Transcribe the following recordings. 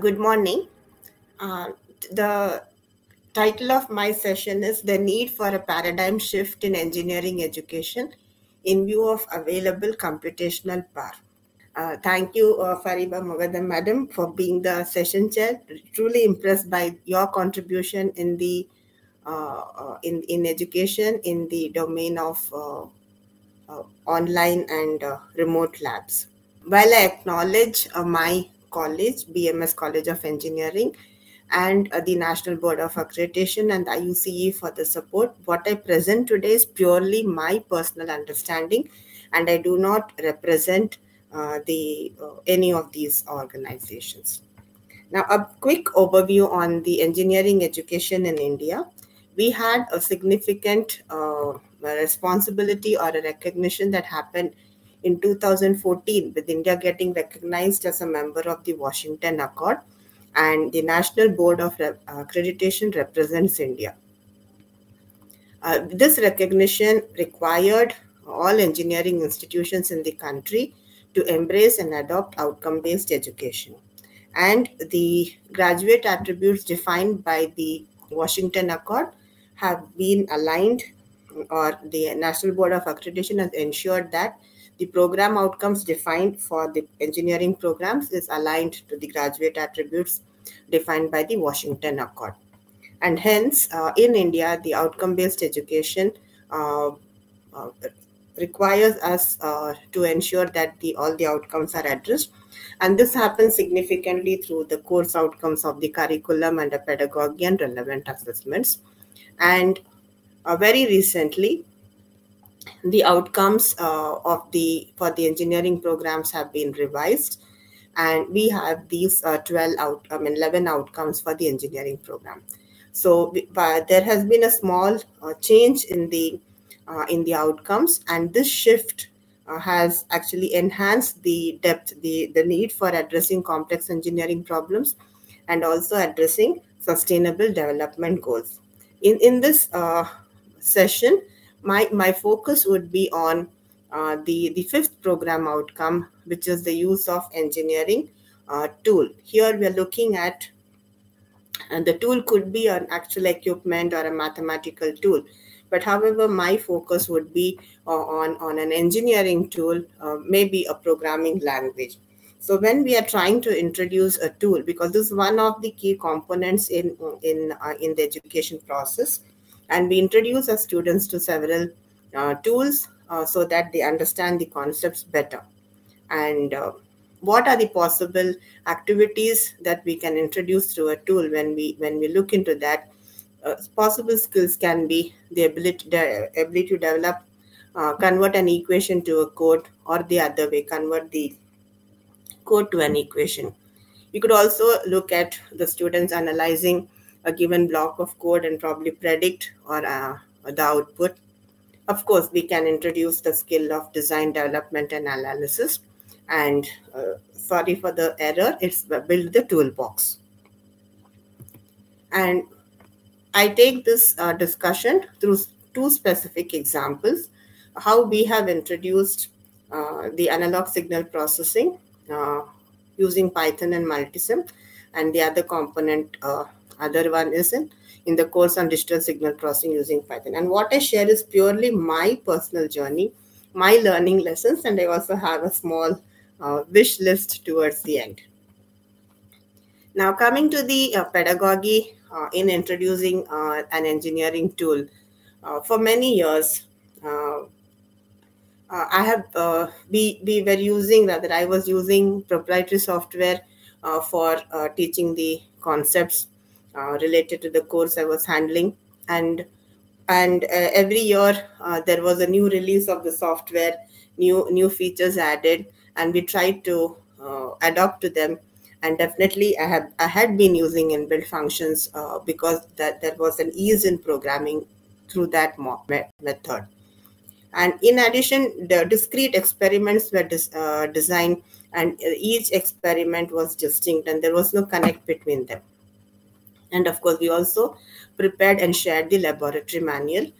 Good morning. Uh, the title of my session is The Need for a Paradigm Shift in Engineering Education in View of Available Computational Power. Thank you, Fariba Mogadam Madam, for being the session chair. Truly impressed by your contribution in the in education in the domain of online and remote labs. While I acknowledge my college, BMS College of Engineering, and the National Board of Accreditation and the IUCE for the support, what I present today is purely my personal understanding, and I do not represent any of these organizations. Now, a quick overview on the engineering education in India. We had a significant responsibility or a recognition that happened in 2014 with India getting recognized as a member of the Washington Accord, and the National Board of Accreditation represents India. This recognition required all engineering institutions in the country to embrace and adopt outcome-based education. And the graduate attributes defined by the Washington Accord have been aligned, or the National Board of Accreditation has ensured that the program outcomes defined for the engineering programs is aligned to the graduate attributes defined by the Washington Accord. And hence, in India, the outcome-based education requires us to ensure that all the outcomes are addressed. And this happens significantly through the course outcomes of the curriculum and the pedagogy and relevant assessments. And very recently, the outcomes for the engineering programs have been revised, and we have these 11 outcomes for the engineering program. So there has been a small change in the outcomes, and this shift has actually enhanced the depth, the need for addressing complex engineering problems and also addressing sustainable development goals. In this session, my focus would be on the fifth program outcome, which is the use of engineering tool. Here we are looking at, and the tool could be an actual equipment or a mathematical tool. But however, my focus would be on an engineering tool, maybe a programming language. So when we are trying to introduce a tool, because this is one of the key components in the education process, and we introduce our students to several tools so that they understand the concepts better. And what are the possible activities that we can introduce through a tool? When we look into that, possible skills can be the ability to develop, convert an equation to a code, or the other way, convert the code to an equation. You could also look at the students analyzing a given block of code and probably predict or the output. Of course, we can introduce the skill of design, development, and analysis. And sorry for the error, it's build the toolbox. And I take this discussion through two specific examples, how we have introduced the analog signal processing using Python and Multisim, and the other component, other one is in the course on digital signal processing using Python. And what I share is purely my personal journey, my learning lessons, and I also have a small wish list towards the end. Now, coming to the pedagogy in introducing an engineering tool. For many years, I was using proprietary software for teaching the concepts related to the course I was handling, and every year there was a new release of the software, new features added, and we tried to adapt to them. And definitely I had been using inbuilt functions because that there was an ease in programming through that method. And in addition, the discrete experiments were designed, and each experiment was distinct and there was no connect between them. And of course, we also prepared and shared the laboratory manual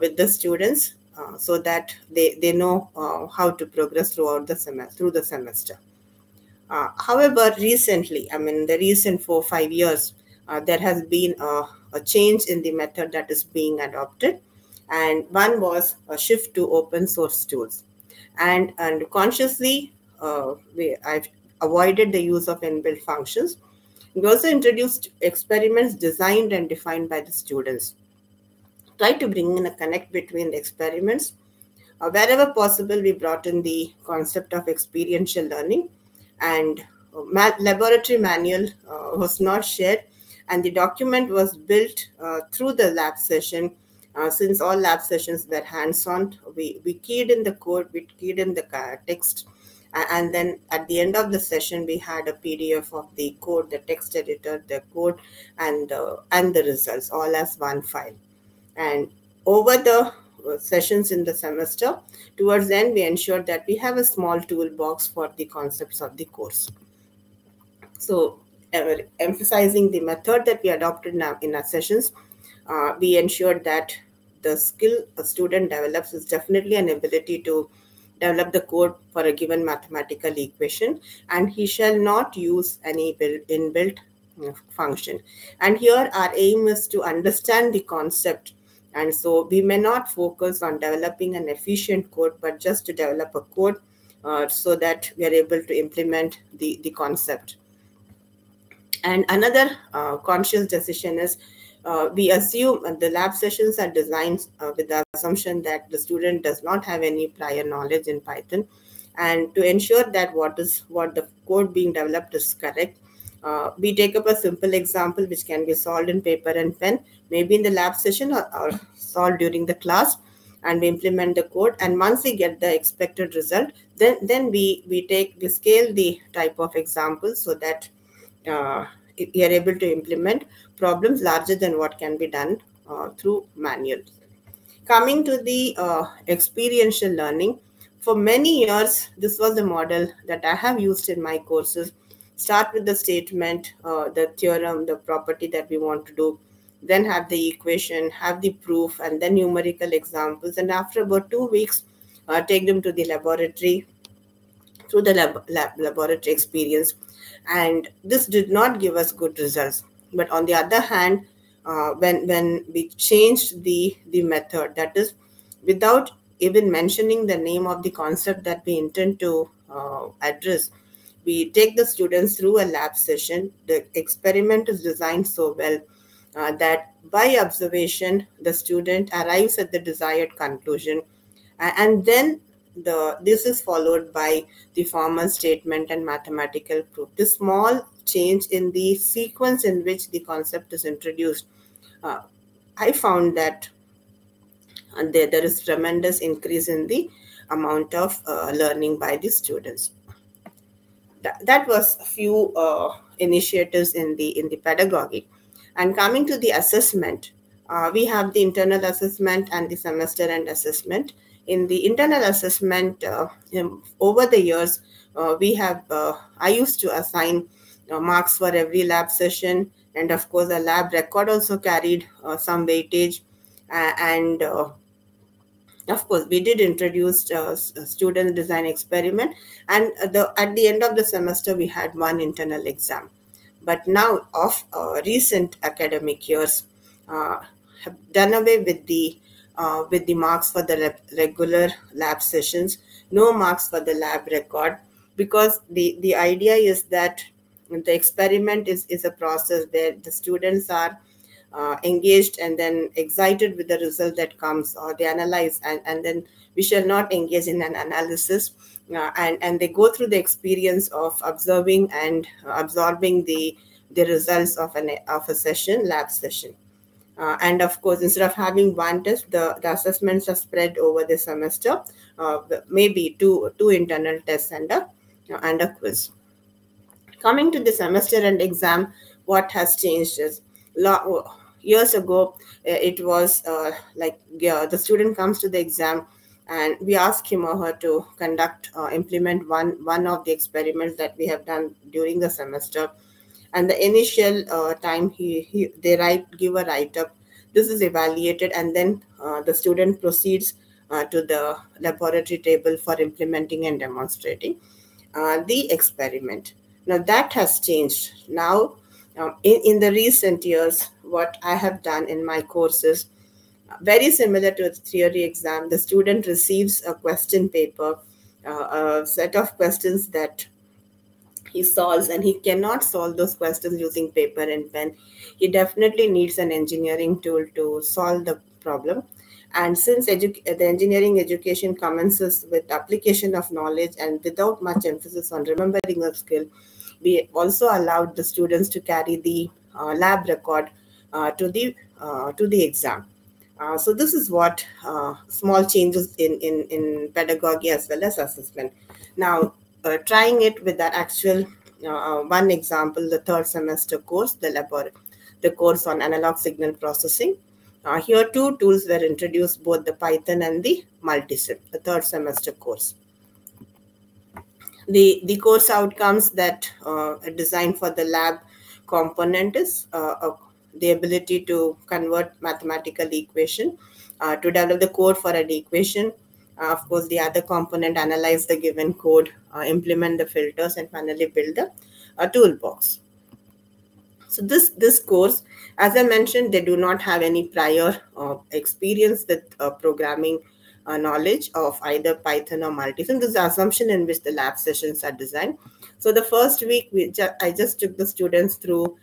with the students so that they know how to progress throughout the semester. However, recently, I mean, the recent 4 5 years, there has been a change in the method that is being adopted, and one was a shift to open source tools, and consciously I've avoided the use of inbuilt functions. We also introduced experiments designed and defined by the students. Try to bring in a connect between the experiments. Wherever possible, we brought in the concept of experiential learning, and laboratory manual was not shared, and the document was built through the lab session. Since all lab sessions were hands-on, we keyed in the code, we keyed in the text, and then at the end of the session, we had a PDF of the code, the text editor, the code, and the results all as one file. And over the sessions in the semester, towards the end, we ensured that we have a small toolbox for the concepts of the course. So, emphasizing the method that we adopted now in our sessions, we ensured that the skill a student develops is definitely an ability to develop the code for a given mathematical equation, and he shall not use any inbuilt function. And here our aim is to understand the concept, and so we may not focus on developing an efficient code, but just to develop a code so that we are able to implement the concept. And another conscious decision is we assume the lab sessions are designed with the assumption that the student does not have any prior knowledge in Python. And to ensure that what the code being developed is correct, we take up a simple example which can be solved in paper and pen, maybe in the lab session or solved during the class, and we implement the code. And once we get the expected result, then we scale the type of example so that we are able to implement problems larger than what can be done through manual. Coming to the experiential learning, for many years, this was the model that I have used in my courses. Start with the statement, the theorem, the property that we want to do, then have the equation, have the proof, and then numerical examples. And after about 2 weeks, take them to the laboratory through the laboratory experience. And this did not give us good results. But on the other hand, when we changed the method, that is, without even mentioning the name of the concept that we intend to address, we take the students through a lab session. The experiment is designed so well that by observation, the student arrives at the desired conclusion, and then this is followed by the formal statement and mathematical proof. This small change in the sequence in which the concept is introduced, I found that there is tremendous increase in the amount of learning by the students. That was a few initiatives in the pedagogy. And coming to the assessment, we have the internal assessment and the semester end assessment. In the internal assessment, over the years, I used to assign marks for every lab session, and of course, the lab record also carried some weightage, and of course, we did introduce student design experiment, and at the end of the semester, we had one internal exam. But now, of recent academic years, have done away with the marks for the regular lab sessions, no marks for the lab record, because the idea is that the experiment is a process where the students are engaged and then excited with the result that comes, or they analyze, and then we shall not engage in an analysis, and they go through the experience of observing and absorbing the results of a session, lab session. And of course, instead of having one test, the assessments are spread over the semester, maybe two internal tests and a quiz. Coming to the semester and exam, what has changed is years ago, it was the student comes to the exam and we ask him or her to implement one of the experiments that we have done during the semester. And the initial time they give a write-up. This is evaluated, and then the student proceeds to the laboratory table for implementing and demonstrating. the experiment. Now that has changed. Now, in the recent years, what I have done in my courses, very similar to a theory exam, the student receives a question paper, a set of questions that he solves, and he cannot solve those questions using paper and pen. He definitely needs an engineering tool to solve the problem. And since the engineering education commences with application of knowledge and without much emphasis on remembering a skill, we also allowed the students to carry the lab record to the exam. So this is what small changes in pedagogy as well as assessment. Now, trying it with that actual one example, the third semester course, the course on analog signal processing. Here, two tools were introduced, both the Python and the Multisim, the third semester course. The course outcomes that are designed for the lab component is the ability to convert mathematical equation, to develop the code for an equation. Of course, the other component, analyze the given code, implement the filters, and finally build the toolbox. So this course, as I mentioned, they do not have any prior experience with programming knowledge of either Python or Multisim. This is the assumption in which the lab sessions are designed. So the first week, I just took the students through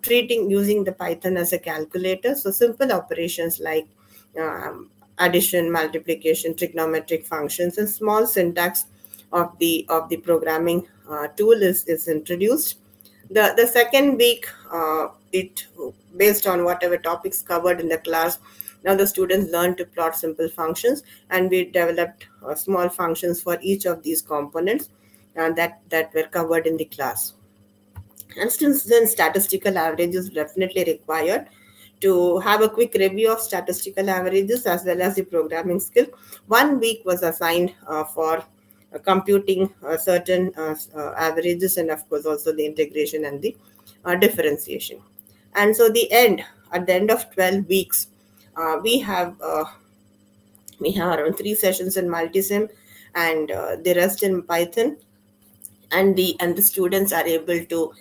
treating using the Python as a calculator. So simple operations like addition, multiplication, trigonometric functions, and small syntax of the programming tool is introduced. The second week, it based on whatever topics covered in the class. Now the students learn to plot simple functions, and we developed small functions for each of these components that were covered in the class. And since then, statistical average is definitely required. To have a quick review of statistical averages as well as the programming skill, 1 week was assigned for computing certain averages, and of course also the integration and the differentiation. And so at the end of 12 weeks, we have around 3 sessions in Multisim and the rest in Python, and the students are able to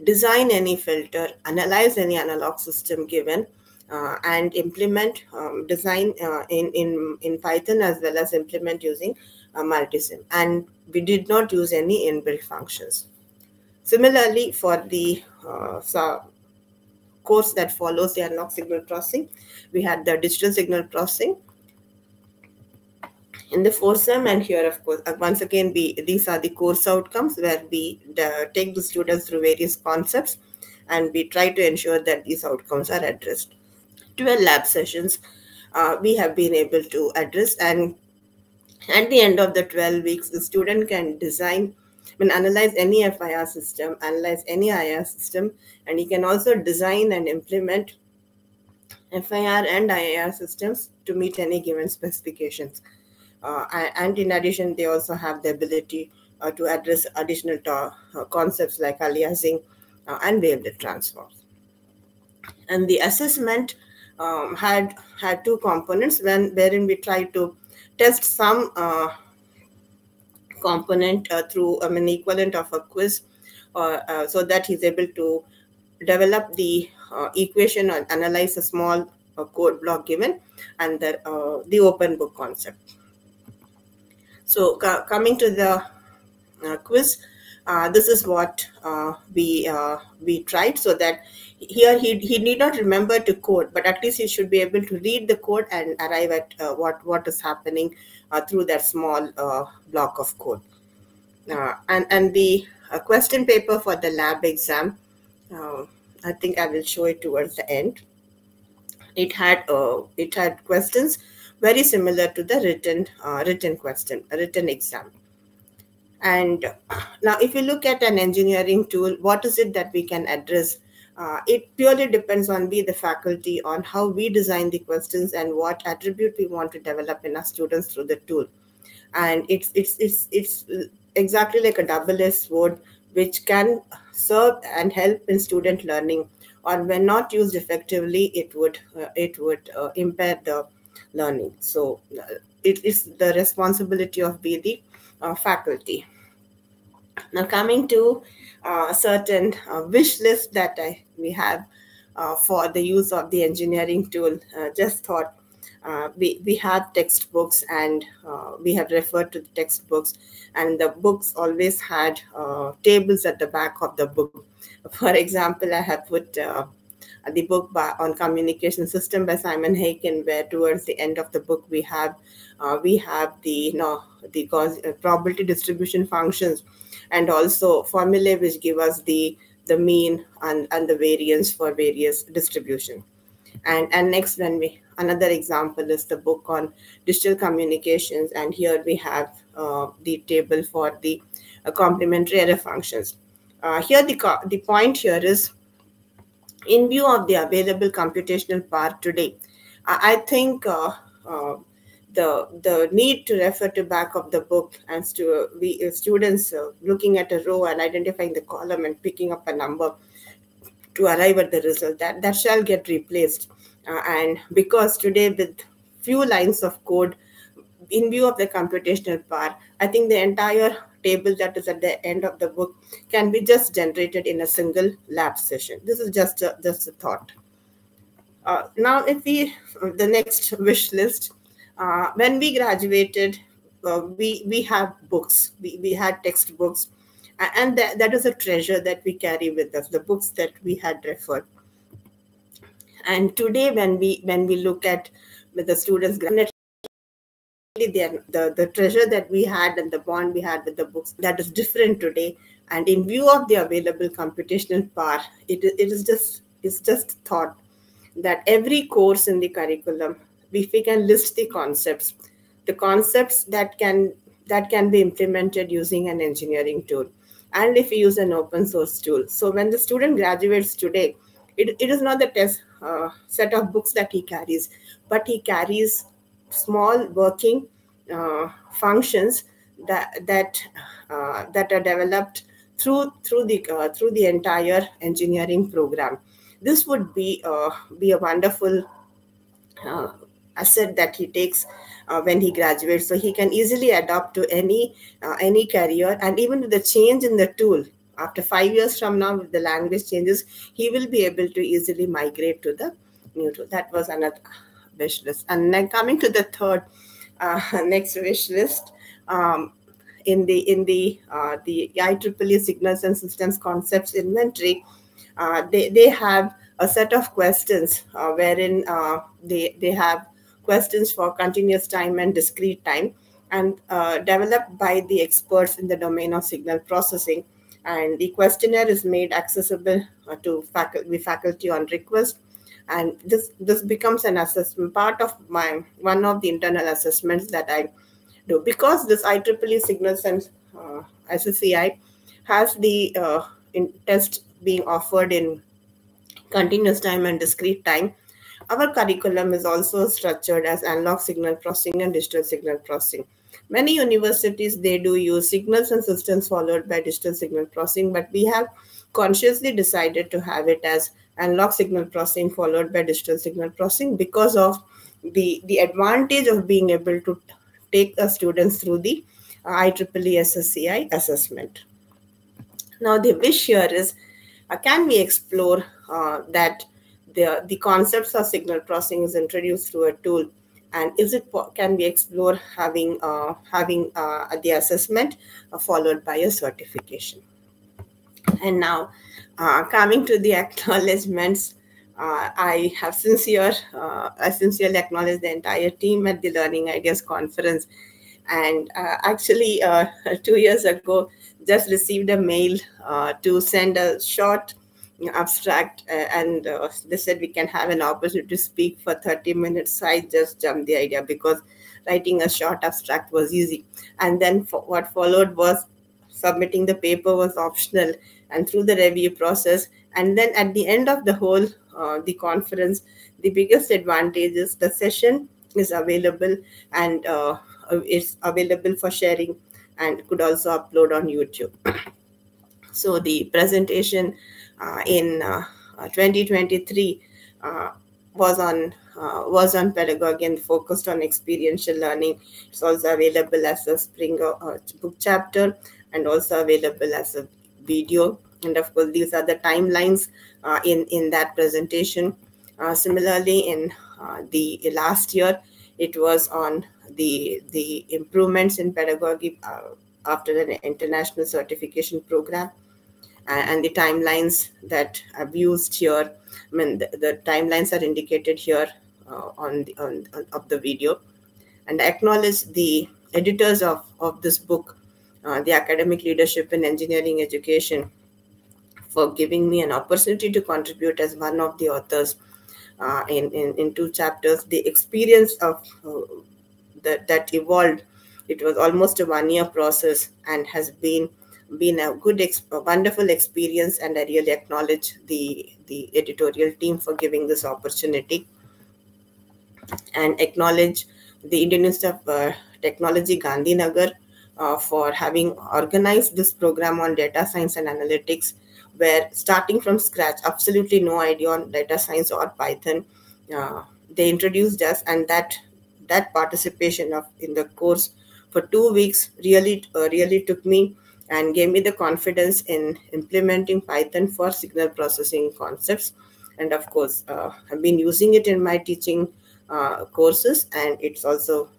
design any filter, analyze any analog system given, and implement design in Python as well as implement using Multisim. And we did not use any inbuilt functions. Similarly, for the course that follows the analog signal processing, we had the digital signal processing in the fourth sem. And here, of course, once again, these are the course outcomes where we take the students through various concepts, and we try to ensure that these outcomes are addressed. 12 lab sessions we have been able to address, and at the end of the 12 weeks, the student can analyze any FIR system, analyze any IR system, and he can also design and implement FIR and IIR systems to meet any given specifications. And in addition, they also have the ability to address additional concepts like aliasing and wavelet transforms. And the assessment had two components wherein we tried to test some component through an equivalent of a quiz, so that he's able to develop the equation and analyze a small code block given, and the open book concept. So coming to the quiz, this is what we tried, so that here he need not remember to code, but at least he should be able to read the code and arrive at what is happening through that small block of code. And the question paper for the lab exam, I think I will show it towards the end. It had questions very similar to the written exam. And now, if you look at an engineering tool, what is it that we can address? It purely depends on the faculty, on how we design the questions and what attribute we want to develop in our students through the tool. And it's exactly like a double-edged sword, which can serve and help in student learning, or when not used effectively, it would impair the learning. So it is the responsibility of the faculty. Now, coming to a certain wish list that we have for the use of the engineering tool, just thought we have textbooks, and we have referred to the textbooks, and the books always had tables at the back of the book. For example, I have put the book on communication system by Simon Haykin, where towards the end of the book we have the probability distribution functions, and also formulae which give us the mean and the variance for various distribution. And next, when we another example is the book on digital communications, and here we have the table for the complementary error functions. Here the point here is, in view of the available computational power today, I think the need to refer to back of the book and students looking at a row and identifying the column and picking up a number to arrive at the result, that shall get replaced. And because today, with few lines of code, in view of the computational power, I think the entire table that is at the end of the book can be just generated in a single lab session. This is just a thought. Now, if the next wish list, when we graduated, we have books, we had textbooks, and that is a treasure that we carry with us, the books that we had referred. And today, when we look at with the students, the treasure that we had and the bond we had with the books, that is different today. And in view of the available computational power, it's just thought that every course in the curriculum, if we can list the concepts that can be implemented using an engineering tool, and if we use an open source tool. So when the student graduates today, it is not the test set of books that he carries, but he carries small working functions that are developed through the entire engineering program. This would be a wonderful asset that he takes when he graduates, so he can easily adapt to any career. And even with the change in the tool, after 5 years from now, if the language changes, he will be able to easily migrate to the new tool. That was another wish list. And then coming to the third next wish list, in the IEEE Signals and Systems Concepts Inventory, they have a set of questions wherein they have questions for continuous time and discrete time, and developed by the experts in the domain of signal processing. And the questionnaire is made accessible to faculty on request. And this becomes an assessment part of one of the internal assessments that I do, because this IEEE Signals and SSCI has the test being offered in continuous time and discrete time. Our curriculum is also structured as analog signal processing and digital signal processing. Many universities, they do use signals and systems followed by digital signal processing, but we have consciously decided to have it as analog signal processing followed by digital signal processing, because of the advantage of being able to take the students through the IEEE SSCI assessment. Now, the wish here is, can we explore that the concepts of signal processing is introduced through a tool, and can we explore having the assessment followed by a certification? And now, coming to the acknowledgements, I sincerely acknowledge the entire team at the Learning Ideas Conference. And actually, 2 years ago, just received a mail to send a short abstract, and they said we can have an opportunity to speak for 30 minutes. So I just jumped the idea, because writing a short abstract was easy. And then what followed was submitting the paper was optional, and through the review process. And then at the end of the whole the conference, the biggest advantage is the session is available, and it's available for sharing, and could also upload on YouTube. So the presentation in 2023 was on pedagogy and focused on experiential learning. It's also available as a Springer book chapter. and also available as a video. And of course, these are the timelines in that presentation. Similarly, in the last year, it was on the improvements in pedagogy after an international certification program, and the timelines that I've used here. I mean, the timelines are indicated here on of the video. And I acknowledge the editors of this book, the Academic Leadership in Engineering Education, for giving me an opportunity to contribute as one of the authors in two chapters. The experience of that evolved. It was almost a 1 year process and has been a a wonderful experience, and I really acknowledge the editorial team for giving this opportunity, and acknowledge the Indian Institute of Technology, Gandhinagar, for having organized this program on data science and analytics, where starting from scratch, absolutely no idea on data science or Python, they introduced us, and that participation in the course for 2 weeks really took me and gave me the confidence in implementing Python for signal processing concepts. And of course, I've been using it in my teaching courses, and it's also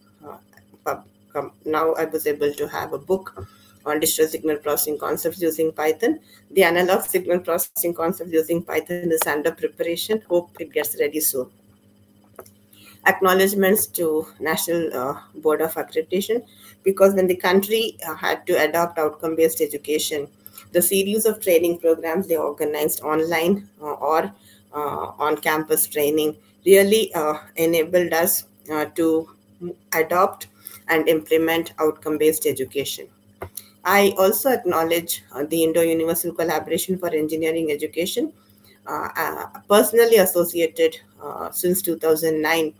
now I was able to have a book on digital signal processing concepts using Python. The analog signal processing concepts using Python is under preparation. Hope it gets ready soon. Acknowledgements to National Board of Accreditation, because when the country had to adopt outcome-based education, the series of training programs they organized online or on-campus training really enabled us to adopt and implement outcome-based education. I also acknowledge the Indo-Universal Collaboration for Engineering Education, personally associated since 2009,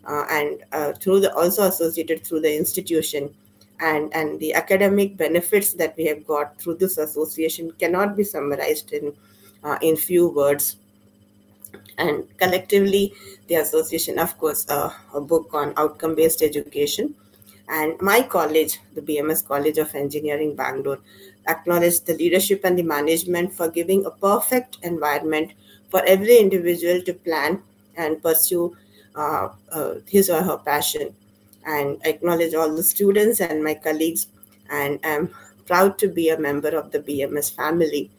and also associated through the institution, and the academic benefits that we have got through this association cannot be summarized in few words. And collectively, the association, of course, a book on outcome-based education, and my college, the BMS College of Engineering, Bangalore, acknowledged the leadership and the management for giving a perfect environment for every individual to plan and pursue his or her passion. And I acknowledge all the students and my colleagues, and I'm proud to be a member of the BMS family.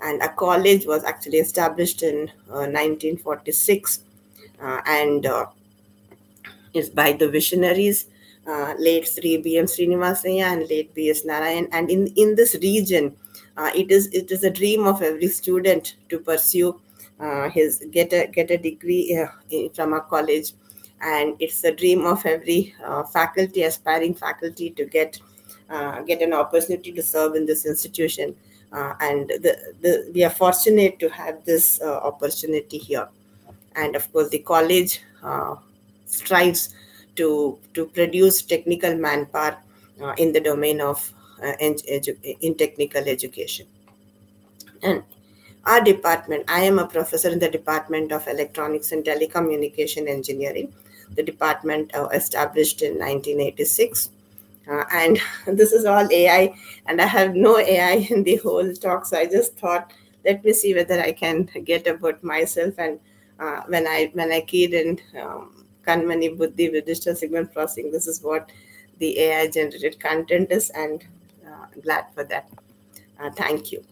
And a college was actually established in 1946, and is by the visionaries, late Sri B.M. Srinivasaya and late B.S. Narayan. And in this region, it is a dream of every student to pursue get a degree from a college, and it's a dream of every aspiring faculty to get an opportunity to serve in this institution. And we are fortunate to have this opportunity here. And of course, the college strives to produce technical manpower in the domain of in technical education. And our department, I am a professor in the Department of Electronics and Telecommunication Engineering. The department established in 1986. And this is all AI, and I have no AI in the whole talk. So I just thought, let me see whether I can get about myself. And when I keyed in Kanmani Buddhi with digital signal processing, this is what the AI generated content is, and glad for that. Thank you.